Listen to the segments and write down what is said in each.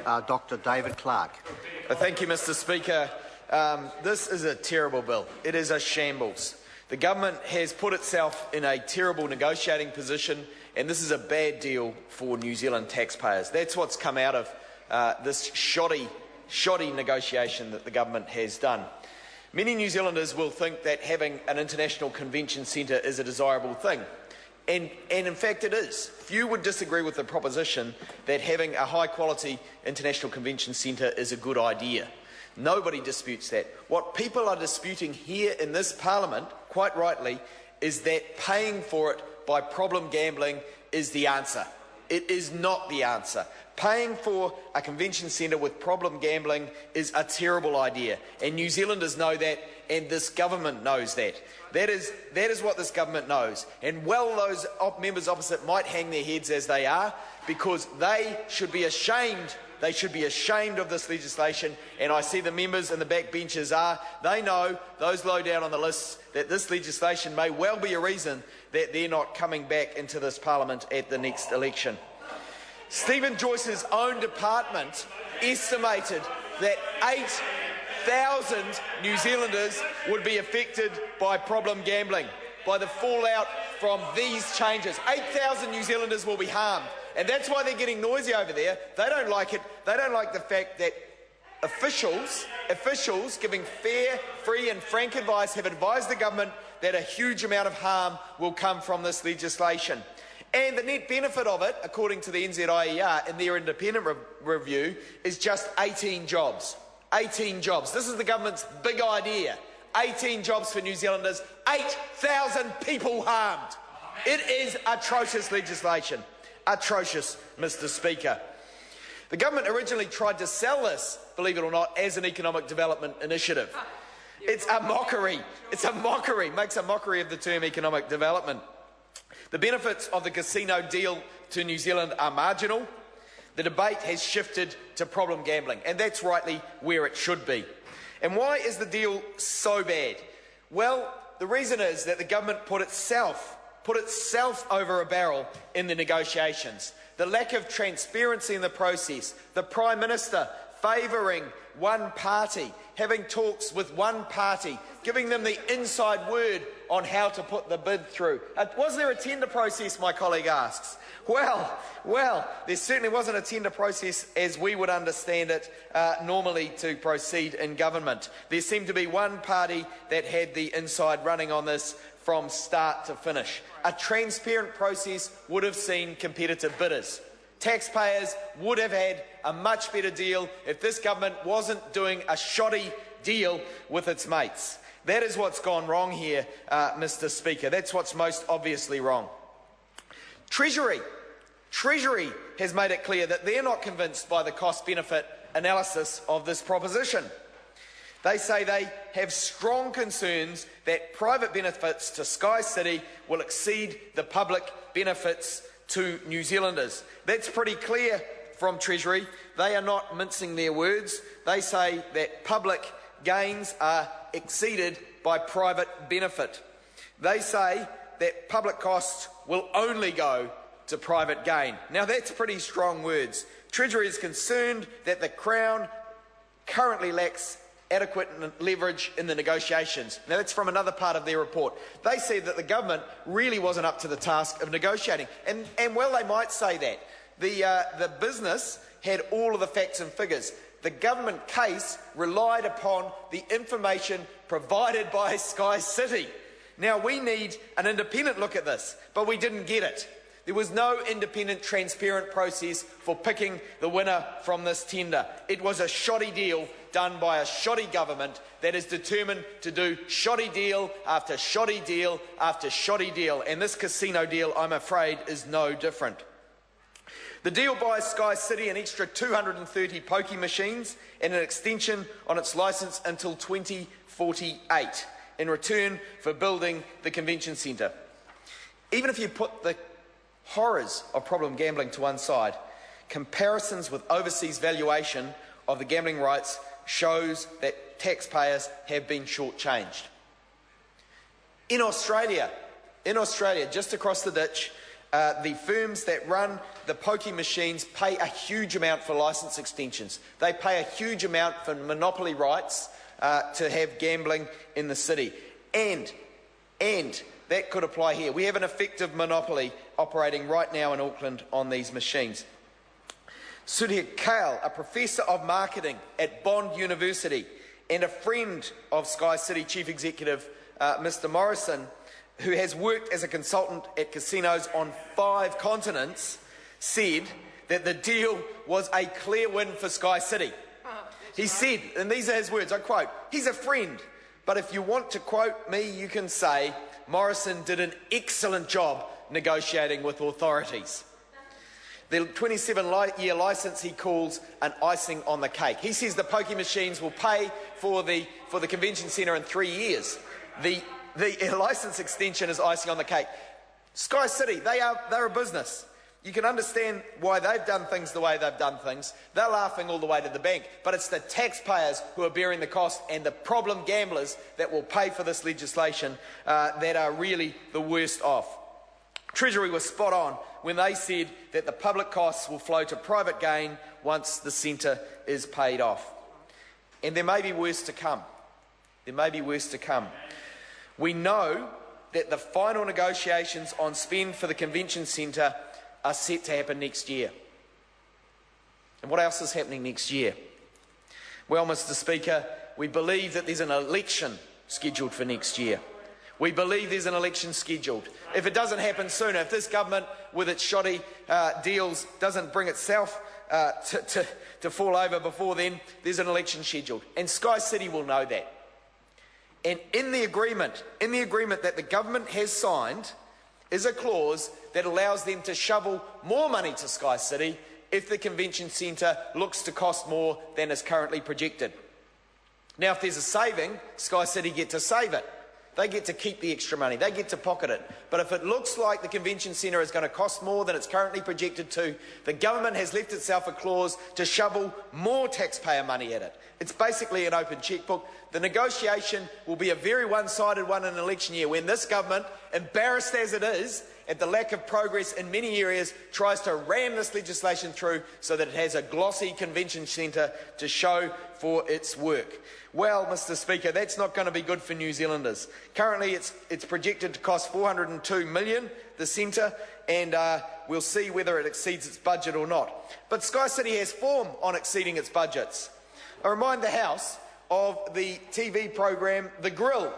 Dr. David Clark. Thank you, Mr. Speaker. This is a terrible bill. It is a shambles. The government has put itself in a terrible negotiating position, and this is a bad deal for New Zealand taxpayers. That's what's come out of this shoddy negotiation that the government has done. Many New Zealanders will think that having an international convention centre is a desirable thing. And in fact it is. Few would disagree with the proposition that having a high-quality international convention centre is a good idea. Nobody disputes that. What people are disputing here in this Parliament, quite rightly, is that paying for it by problem gambling is the answer. It is not the answer. Paying for a convention centre with problem gambling is a terrible idea, and New Zealanders know that, and this government knows that. That is what this government knows. And well, those members opposite might hang their heads as they are, because they should be ashamed. They should be ashamed of this legislation, and I see the members in the back benches are. They know, those low down on the list, that this legislation may well be a reason that they're not coming back into this Parliament at the next election. Stephen Joyce's own department estimated that 8,000 New Zealanders would be affected by problem gambling, by the fallout from these changes. 8,000 New Zealanders will be harmed, and that's why they're getting noisy over there. They don't like it. They don't like the fact that officials giving fair, free and frank advice have advised the government that a huge amount of harm will come from this legislation. And the net benefit of it, according to the NZIER in their independent review, is just 18 jobs. 18 jobs. This is the government's big idea. 18 jobs for New Zealanders, 8,000 people harmed. It is atrocious legislation. Atrocious, Mr. Speaker. The government originally tried to sell this, believe it or not, as an economic development initiative. It's a mockery. It's a mockery. Makes a mockery of the term economic development. The benefits of the casino deal to New Zealand are marginal. The debate has shifted to problem gambling, and that's rightly where it should be. And why is the deal so bad? Well, the reason is that the government put itself over a barrel in the negotiations. The lack of transparency in the process, the Prime Minister favouring one party, having talks with one party, giving them the inside word on how to put the bid through. Was there a tender process, my colleague asks? Well, there certainly wasn't a tender process as we would understand it normally to proceed in government. There seemed to be one party that had the inside running on this from start to finish. A transparent process would have seen competitive bidders. Taxpayers would have had a much better deal if this government wasn't doing a shoddy deal with its mates. That is what's gone wrong here, Mr. Speaker. That's what's most obviously wrong. Treasury has made it clear that they're not convinced by the cost-benefit analysis of this proposition. They say they have strong concerns that private benefits to Sky City will exceed the public benefits to New Zealanders. That's pretty clear from Treasury. They are not mincing their words. They say that public gains are exceeded by private benefit. They say that public costs will only go to private gain. Now that's pretty strong words. Treasury is concerned that the Crown currently lacks adequate leverage in the negotiations. Now that's from another part of their report. They say that the government really wasn't up to the task of negotiating. And well, they might say that. The business had all of the facts and figures. The government case relied upon the information provided by Sky City. Now we need an independent look at this, but we didn't get it. There was no independent, transparent process for picking the winner from this tender. It was a shoddy deal done by a shoddy government that is determined to do shoddy deal after shoddy deal after shoddy deal, and this casino deal, I'm afraid, is no different. The deal buys Sky City an extra 230 pokie machines and an extension on its licence until 2048 in return for building the convention centre. Even if you put the horrors of problem gambling to one side, comparisons with overseas valuation of the gambling rights shows that taxpayers have been shortchanged. In Australia, just across the ditch, The firms that run the pokie machines pay a huge amount for licence extensions. They pay a huge amount for monopoly rights to have gambling in the city. And that could apply here. We have an effective monopoly operating right now in Auckland on these machines. Sudhir Kale, a professor of marketing at Bond University and a friend of Sky City Chief Executive Mr Morrison, who has worked as a consultant at casinos on 5 continents, said that the deal was a clear win for Sky City. He said, and these are his words, I quote, "He's a friend, but if you want to quote me, you can say Morrison did an excellent job negotiating with authorities." The 27-year licence he calls an icing on the cake. He says the pokie machines will pay for the convention centre in 3 years. The licence extension is icing on the cake. Sky City, they're a business. You can understand why they've done things the way they've done things. They're laughing all the way to the bank, but it's the taxpayers who are bearing the cost and the problem gamblers that will pay for this legislation that are really the worst off. Treasury was spot on when they said that the public costs will flow to private gain once the centre is paid off. And there may be worse to come. There may be worse to come. We know that the final negotiations on spend for the convention centre are set to happen next year. And what else is happening next year? Well, Mr Speaker, we believe that there's an election scheduled for next year. We believe there's an election scheduled. If it doesn't happen sooner, if this government with its shoddy deals doesn't bring itself to fall over before then, there's an election scheduled. And Sky City will know that. And in the agreement that the government has signed is a clause that allows them to shovel more money to Sky City if the convention centre looks to cost more than is currently projected. Now, if there's a saving, Sky City get to save it. They get to keep the extra money. They get to pocket it. But if it looks like the convention centre is going to cost more than it's currently projected to, the government has left itself a clause to shovel more taxpayer money at it. It's basically an open chequebook. The negotiation will be a very one-sided one in an election year when this government, embarrassed as it is at the lack of progress in many areas, tries to ram this legislation through so that it has a glossy convention centre to show for its work. Well, Mr Speaker, that's not going to be good for New Zealanders. Currently, it's projected to cost $402 million, the centre, and we'll see whether it exceeds its budget or not. But Sky City has form on exceeding its budgets. I remind the House of the TV program The Grill.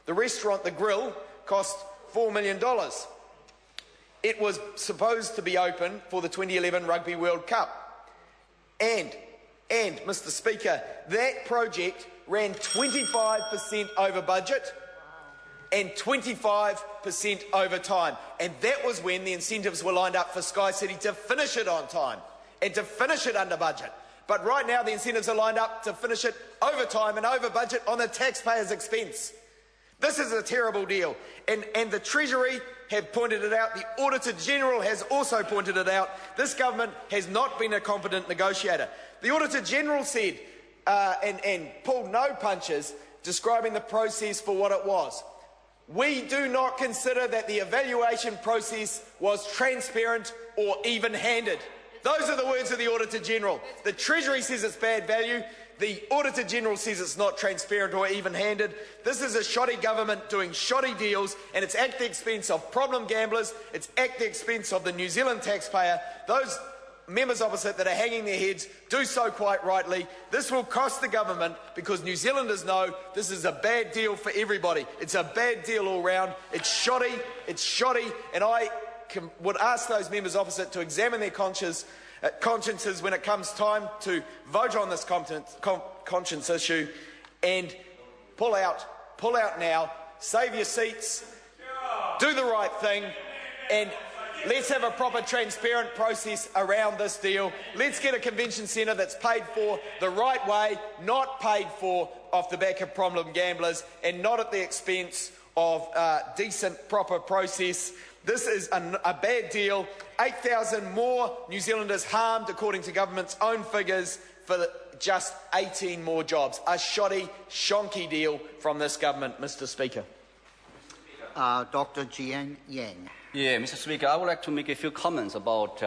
The restaurant The Grill cost $4 million. It was supposed to be open for the 2011 Rugby World Cup. And, Mr Speaker, that project ran 25% over budget and 25% over time. And that was when the incentives were lined up for Sky City to finish it on time and to finish it under budget. But right now the incentives are lined up to finish it over time and over budget on the taxpayers' expense. This is a terrible deal. And the Treasury have pointed it out. The Auditor General has also pointed it out. This government has not been a competent negotiator. The Auditor General said, and pulled no punches, describing the process for what it was. We do not consider that the evaluation process was transparent or even-handed. Those are the words of the Auditor General. The Treasury says it's bad value. The Auditor General says it's not transparent or even-handed. This is a shoddy government doing shoddy deals, and it's at the expense of problem gamblers. It's at the expense of the New Zealand taxpayer. Those members opposite that are hanging their heads do so quite rightly. This will cost the government because New Zealanders know this is a bad deal for everybody. It's a bad deal all round. It's shoddy, and I would ask those members opposite to examine their consciences when it comes time to vote on this conscience issue and pull out now, save your seats, do the right thing, and let's have a proper transparent process around this deal. Let's get a convention centre that's paid for the right way, not paid for off the back of problem gamblers and not at the expense of decent, proper process. This is a bad deal. 8,000 more New Zealanders harmed, according to government's own figures, for just 18 more jobs. A shoddy, shonky deal from this government, Mr Speaker. Dr. Jian Yang. Yeah, Mr. Speaker, I would like to make a few comments about